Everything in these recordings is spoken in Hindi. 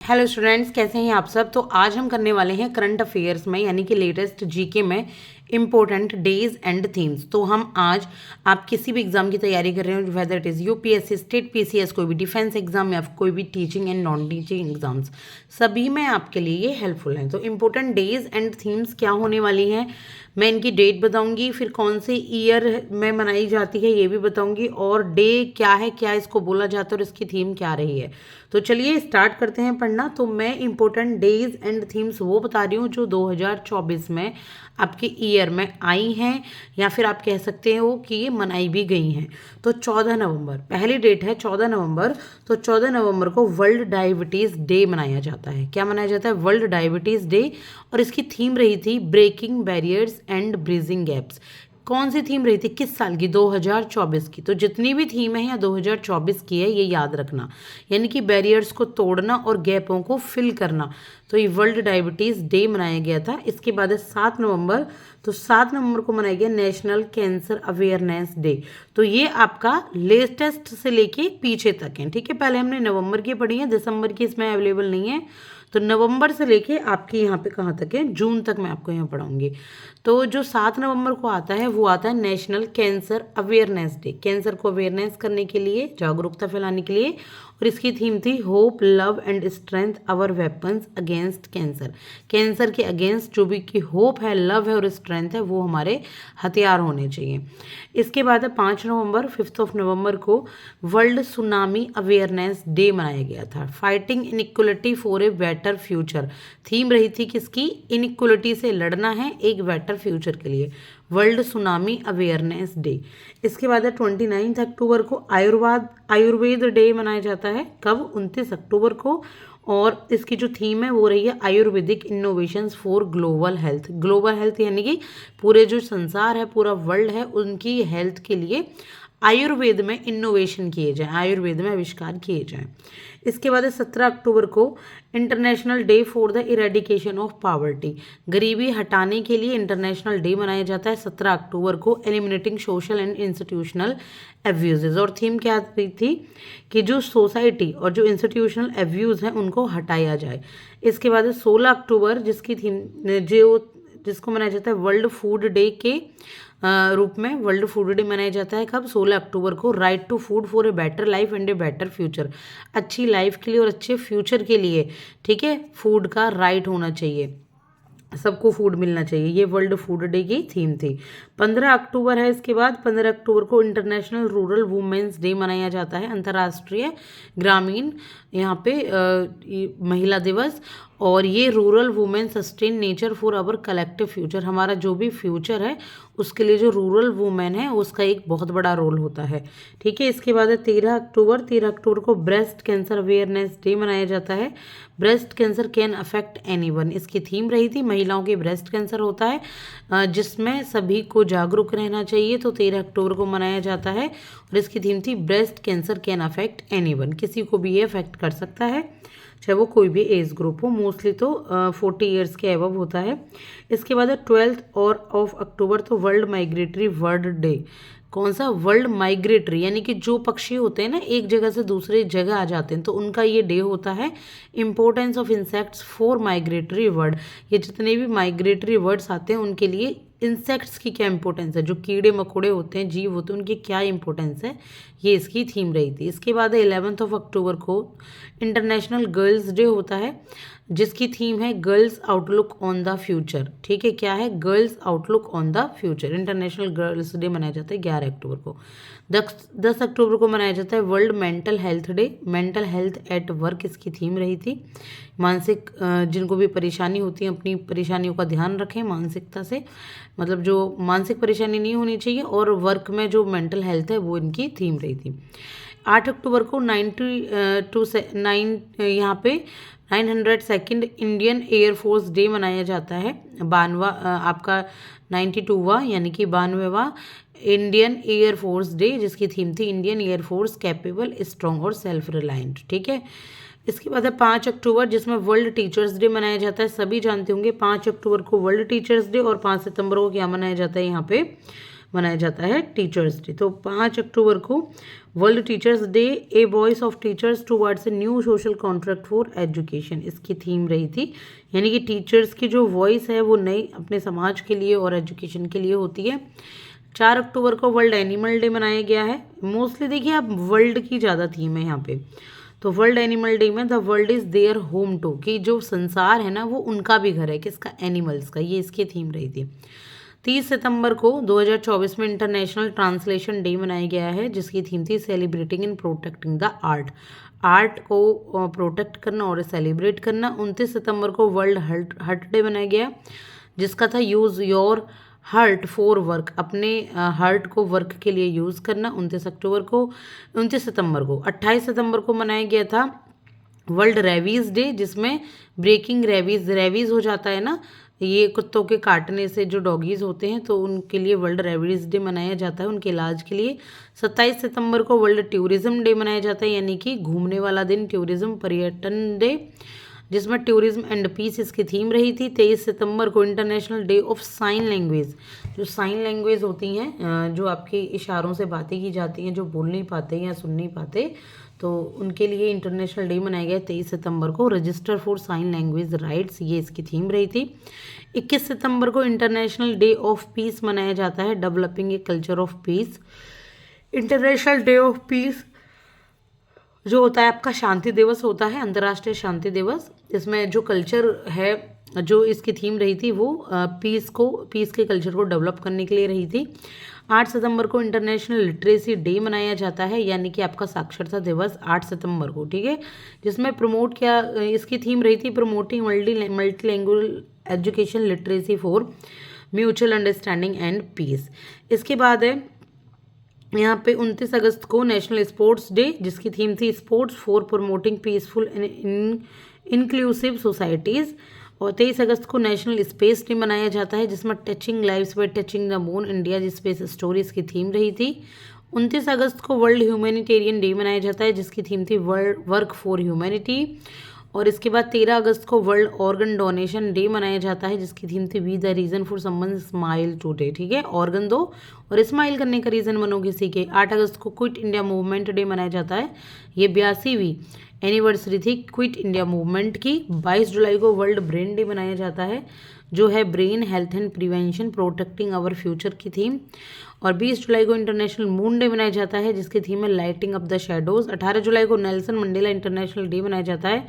हेलो स्टूडेंट्स, कैसे हैं आप सब। तो आज हम करने वाले हैं करंट अफेयर्स में यानी कि लेटेस्ट जीके में इम्पोर्टेंट डेज एंड थीम्स। तो हम आज आप किसी भी एग्जाम की तैयारी कर रहे हो, whether it is UPSC, state PCS, कोई भी डिफेंस एग्जाम या कोई भी teaching and non teaching exams, सभी में आपके लिए ये हेल्पफुल हैं। तो इम्पोर्टेंट डेज एंड थीम्स क्या होने वाली हैं, मैं इनकी डेट बताऊंगी, फिर कौन से ईयर में मनाई जाती है ये भी बताऊंगी, और डे क्या है, क्या इसको बोला जाता है और इसकी थीम क्या रही है। तो चलिए स्टार्ट करते हैं पढ़ना। तो मैं इम्पोर्टेंट डेज एंड थीम्स वो बता रही हूँ जो 2024 में आपके ईयर में आई हैं, या फिर आप कह सकते हो कि ये मनाई भी गई हैं। तो 14 नवंबर पहली डेट है, 14 नवंबर। तो 14 नवंबर को वर्ल्ड डायबिटीज़ डे मनाया जाता है। क्या मनाया जाता है? World diabetes day. और इसकी थीम रही थी breaking barriers and bridging gaps. कौन सी थीम रही थी, किस साल की? 2024 की। तो जितनी भी थीम है या 2024 की है, ये याद रखना, यानी कि बैरियर्स को तोड़ना और गैपों को फिल करना। तो ये वर्ल्ड डायबिटीज़ डे मनाया गया था। इसके बाद है 7 नवंबर। तो 7 नवंबर को मनाया गया नेशनल कैंसर अवेयरनेस डे। तो ये आपका लेटेस्ट से लेके पीछे तक है, ठीक है। पहले हमने नवंबर की पढ़ी है, दिसंबर की इसमें अवेलेबल नहीं है। तो नवंबर से लेके आपके यहाँ पे कहाँ तक है, जून तक मैं आपको यहाँ पढ़ाऊंगी। तो जो 7 नवंबर को आता है वो आता है national cancer awareness day. Cancer को अवेयरनेस करने के लिए, जागरूकता फैलाने के लिए। और इसकी थीम थी hope love and strength our weapons against cancer. Cancer के अगेंस्ट जो भी की होप है, लव है और स्ट्रेंथ है, वो हमारे हथियार होने चाहिए। इसके बाद है 5 नवंबर, 5 नवंबर को वर्ल्ड सुनामी अवेयरनेस डे मनाया गया था। Fighting inequality for a better future. Theme रही थी किसकी? इनइक्वलिटी से लड़ना है एक बेटर फ्यूचर के लिए। World tsunami awareness day. इसके बाद है 29 अक्टूबर को आयुर्वेद डे मनाया जाता है। कब? 29 अक्टूबर को। और इसकी जो थीम है वो रही है Ayurvedic innovations for global health. Global health यानी कि पूरे जो संसार है, पूरा वर्ल्ड है, उनकी हेल्थ के लिए आयुर्वेद में इनोवेशन किए जाएं, आयुर्वेद में आविष्कार किए जाएं। इसके बाद 17 अक्टूबर को international day for the eradication of poverty. गरीबी हटाने के लिए इंटरनेशनल डे मनाया जाता है 17 अक्टूबर को। Eliminating social and institutional abuses. और थीम क्या रही थी कि जो सोसाइटी और जो इंस्टीट्यूशनल एब्यूज़ हैं उनको हटाया जाए। इसके बाद 16 अक्टूबर जिसकी थीम जिसको मनाया जाता है वर्ल्ड फूड डे के रूप में। वर्ल्ड फूड डे मनाया जाता है कब? 16 अक्टूबर को। Right to food for a better life and a better future. अच्छी लाइफ के लिए और अच्छे फ्यूचर के लिए, ठीक है, फूड का राइट होना चाहिए, सबको फूड मिलना चाहिए। ये वर्ल्ड फूड डे की थीम थी। 15 अक्टूबर है। इसके बाद 15 अक्टूबर को इंटरनेशनल रूरल वुमेन्स डे मनाया जाता है, अंतर्राष्ट्रीय ग्रामीण यहाँ पे महिला दिवस। और ये rural women sustain nature for our collective future. हमारा जो भी फ्यूचर है उसके लिए जो रूरल वुमेन है उसका एक बहुत बड़ा रोल होता है, ठीक है। इसके बाद है 13 अक्टूबर। 13 अक्टूबर को ब्रेस्ट कैंसर अवेयरनेस डे मनाया जाता है। Breast cancer can affect anyone. इसकी थीम रही थी महिलाओं के ब्रेस्ट कैंसर होता है, जिसमें सभी को जागरूक रहना चाहिए। तो 13 अक्टूबर को मनाया जाता है और इसकी थीम थी breast cancer can affect anyone. किसी को भी ये अफेक्ट कर सकता है, चाहे वो कोई भी एज ग्रुप हो। मोस्टली तो 40 ईयर्स के अबव होता है। इसके बाद है 12 और ऑफ अक्टूबर, तो वर्ल्ड माइग्रेटरी बर्ड डे। कौन सा? वर्ल्ड माइग्रेटरी, यानी कि जो पक्षी होते हैं ना एक जगह से दूसरी जगह आ जाते हैं, तो उनका ये डे होता है। Importance of insects for migratory bird. ये जितने भी माइग्रेटरी बर्ड्स आते हैं उनके लिए इंसेक्ट्स की क्या इंपॉर्टेंस है, जो कीड़े मकोड़े होते हैं, जीव होते हैं, उनकी क्या इंपॉर्टेंस है, ये इसकी थीम रही थी। इसके बाद 11 अक्टूबर को इंटरनेशनल गर्ल्स डे होता है, जिसकी थीम है girls outlook on the future. ठीक है, क्या है? Girls outlook on the future. International girls day मनाया जाता है 11 अक्टूबर को। 10 अक्टूबर को मनाया जाता है world mental health day. Mental health at work इसकी थीम रही थी। मानसिक जिनको भी परेशानी होती है अपनी परेशानियों का ध्यान रखें मानसिकता से, मतलब जो मानसिक परेशानी नहीं होनी चाहिए, और वर्क में जो मेंटल हेल्थ है वो इनकी थीम रही थी। 8 अक्टूबर को यहाँ पे 902nd इंडियन एयरफोर्स डे मनाया जाता है। 92वां आपका 92वां यानी कि 92वां इंडियन एयरफोर्स डे, जिसकी थीम थी इंडियन एयरफोर्स कैपेबल, स्ट्रॉन्ग और सेल्फ रिलायंट। ठीक है। इसके बाद है 5 अक्टूबर, जिसमें वर्ल्ड टीचर्स डे मनाया जाता है। सभी जानते होंगे 5 अक्टूबर को वर्ल्ड टीचर्स डे, और 5 सितंबर को क्या मनाया जाता है यहाँ पे? मनाया जाता है टीचर्स डे। तो 5 अक्टूबर को world teachers day, a voice of teachers towards a new social contract for education, इसकी थीम रही थी। यानी कि टीचर्स की जो वॉइस है वो नई अपने समाज के लिए और एजुकेशन के लिए होती है। 4 अक्टूबर को वर्ल्ड एनिमल डे मनाया गया है। मोस्टली देखिए आप वर्ल्ड की ज़्यादा थीम है यहाँ पे। तो वर्ल्ड एनिमल डे में the world is their home too, कि जो संसार है ना वो उनका भी घर है, किसका, एनिमल्स का, ये इसकी थीम रही थी। 30 सितंबर को 2024 में इंटरनेशनल ट्रांसलेशन डे मनाया गया है, जिसकी थीम थी celebrating and protecting the art, art को प्रोटेक्ट करना और सेलिब्रेट करना। 29 सितंबर को वर्ल्ड हार्ट डे मनाया गया, जिसका था use your heart for work, अपने हार्ट को वर्क के लिए यूज़ करना। 29 सितंबर को 28 सितंबर को मनाया गया था वर्ल्ड रेबीज़ डे, जिसमें ब्रेकिंग रेबीज़ हो जाता है ना, ये कुत्तों के काटने से जो डॉगीज़ होते हैं, तो उनके लिए वर्ल्ड रेबीज़ डे मनाया जाता है, उनके इलाज के लिए। 27 सितंबर को वर्ल्ड टूरिज़्म डे मनाया जाता है, यानी कि घूमने वाला दिन, टूरिज़्म, पर्यटन डे, जिसमें टूरिज्म एंड पीस इसकी थीम रही थी। 23 सितंबर को international day of sine language, जो साइन लैंग्वेज होती हैं, जो आपके इशारों से बातें की जाती हैं, जो बोल नहीं पाते या सुन नहीं पाते, तो उनके लिए इंटरनेशनल डे मनाया गया 23 सितंबर को। Register for sign language rights, ये इसकी थीम रही थी। 21 सितंबर को इंटरनेशनल डे ऑफ पीस मनाया जाता है, developing a culture of peace. International day of peace जो होता है आपका शांति दिवस होता है, अंतर्राष्ट्रीय शांति दिवस। इसमें जो कल्चर है, जो इसकी थीम रही थी वो पीस के कल्चर को डेवलप करने के लिए रही थी। 8 सितंबर को इंटरनेशनल लिटरेसी डे मनाया जाता है, यानी कि आपका साक्षरता दिवस 8 सितंबर को, ठीक है, जिसमें प्रमोट क्या इसकी थीम रही थी, promoting multi language education, literacy for mutual understanding and peace. इसके बाद है यहाँ पे 29 अगस्त को नेशनल स्पोर्ट्स डे, जिसकी थीम थी sports for promoting peaceful inclusive societies. और 23 अगस्त को नेशनल स्पेस डे मनाया जाता है, जिसमें touching lives by touching the moon, India जी स्पेस स्टोरीज की थीम रही थी। 29 अगस्त को वर्ल्ड ह्यूमैनिटेरियन डे मनाया जाता है, जिसकी थीम थी वर्क फॉर ह्यूमैनिटी। और इसके बाद 13 अगस्त को वर्ल्ड ऑर्गन डोनेशन डे मनाया जाता है, जिसकी थीम थी be the reason for someone smile today, ठीक है, ऑर्गन दो और स्माइल करने का रीज़न बनो किसी के। 8 अगस्त को क्विट इंडिया मूवमेंट डे मनाया जाता है, ये 82वीं एनिवर्सरी थी क्विट इंडिया मूवमेंट की। 22 जुलाई को वर्ल्ड ब्रेन डे मनाया जाता है, जो है brain health and prevention protecting our future की थीम। और 20 जुलाई को इंटरनेशनल मून डे मनाया जाता है, जिसकी थीम है लाइटिंग अप द शेडोज। 18 जुलाई को नेल्सन मंडेला इंटरनेशनल डे मनाया जाता है,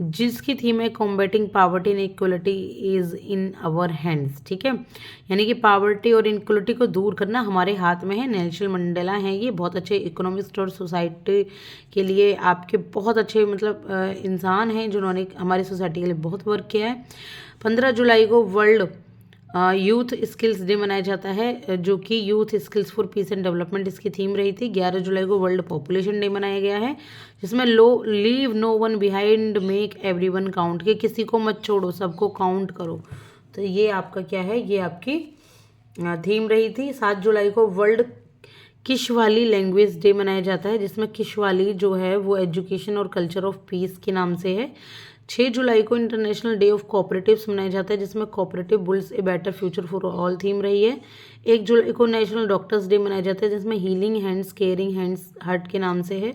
जिसकी थीम है combating poverty and equality is in our hands, ठीक है, यानी कि पावर्टी और इनक्वलिटी को दूर करना हमारे हाथ में है। नेल्सन मंडेला हैं, ये बहुत अच्छे इकोनॉमिस्ट और सोसाइटी के लिए आपके बहुत अच्छे मतलब इंसान हैं, जिन्होंने हमारी सोसाइटी के लिए बहुत वर्क किया है। 15 जुलाई को वर्ल्ड यूथ स्किल्स डे मनाया जाता है, जो कि youth skills for piece and development इसकी थीम रही थी। 11 जुलाई को वर्ल्ड पॉपुलेशन डे मनाया गया है, जिसमें leave no one behind make everyone count, के किसी को मत छोड़ो सबको काउंट करो। तो ये आपका क्या है, ये आपकी थीम रही थी। 7 जुलाई को वर्ल्ड किशवाली लैंग्वेज डे मनाया जाता है, जिसमें किशवाली जो है वो एजुकेशन और कल्चर ऑफ पीस के नाम से है। 6 जुलाई को इंटरनेशनल डे ऑफ कोऑपरेटिव्स मनाया जाता है, जिसमें cooperative bulls A better future for all theme रही है। 1 जुलाई को नेशनल डॉक्टर्स डे मनाया जाता है, जिसमें healing hands caring hands heart के नाम से है।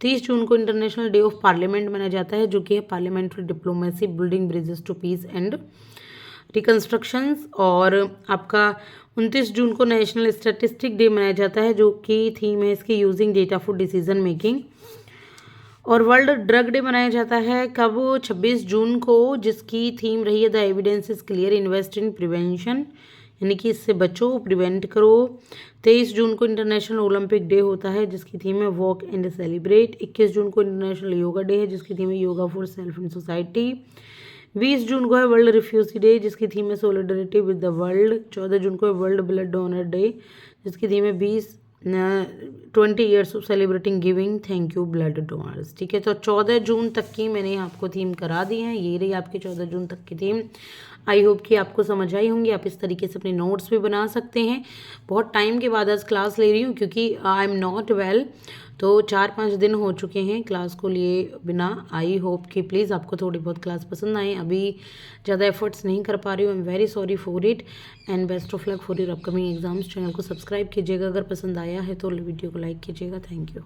30 जून को इंटरनेशनल डे ऑफ पार्लियामेंट मनाया जाता है, जो कि है parliamentary diplomacy building bridges to peace and reconstructions. और आपका 29 जून को नेशनल स्टैटिस्टिक डे मनाया जाता है, जो कि थीम है इसकी using data for decision making. और वर्ल्ड ड्रग डे मनाया जाता है कब, 26 जून को, जिसकी थीम रही है the evidence is clear invest in prevention, यानी कि इससे बचो, प्रिवेंट करो। 23 जून को इंटरनेशनल ओलंपिक डे होता है, जिसकी थीम है वॉक एंड सेलिब्रेट। 21 जून को इंटरनेशनल योगा डे है, जिसकी थीम है yoga for self and society. 20 जून को है वर्ल्ड रिफ्यूजी डे, जिसकी थीम है सोलिडरिटी विद द वर्ल्ड। 14 जून को है वर्ल्ड ब्लड डोनर डे, जिसकी थीम है 20 years of celebrating giving thank you blood donors, ठीक है। तो 14 जून तक की मैंने आपको थीम करा दी है, ये रही आपकी 14 जून तक की थीम। आई होप कि आपको समझ आई होंगी, आप इस तरीके से अपने नोट्स भी बना सकते हैं। बहुत टाइम के बाद आज क्लास ले रही हूँ, क्योंकि आई एम नॉट वेल, तो 4-5 दिन हो चुके हैं क्लास को लिए बिना। आई होप कि प्लीज़ आपको थोड़ी बहुत क्लास पसंद आए। अभी ज़्यादा एफर्ट्स नहीं कर पा रही हूँ, I am very sorry for it and best of luck for your upcoming exams. Channel को सब्सक्राइब कीजिएगा, अगर पसंद आया है तो वीडियो को लाइक कीजिएगा। Thank you.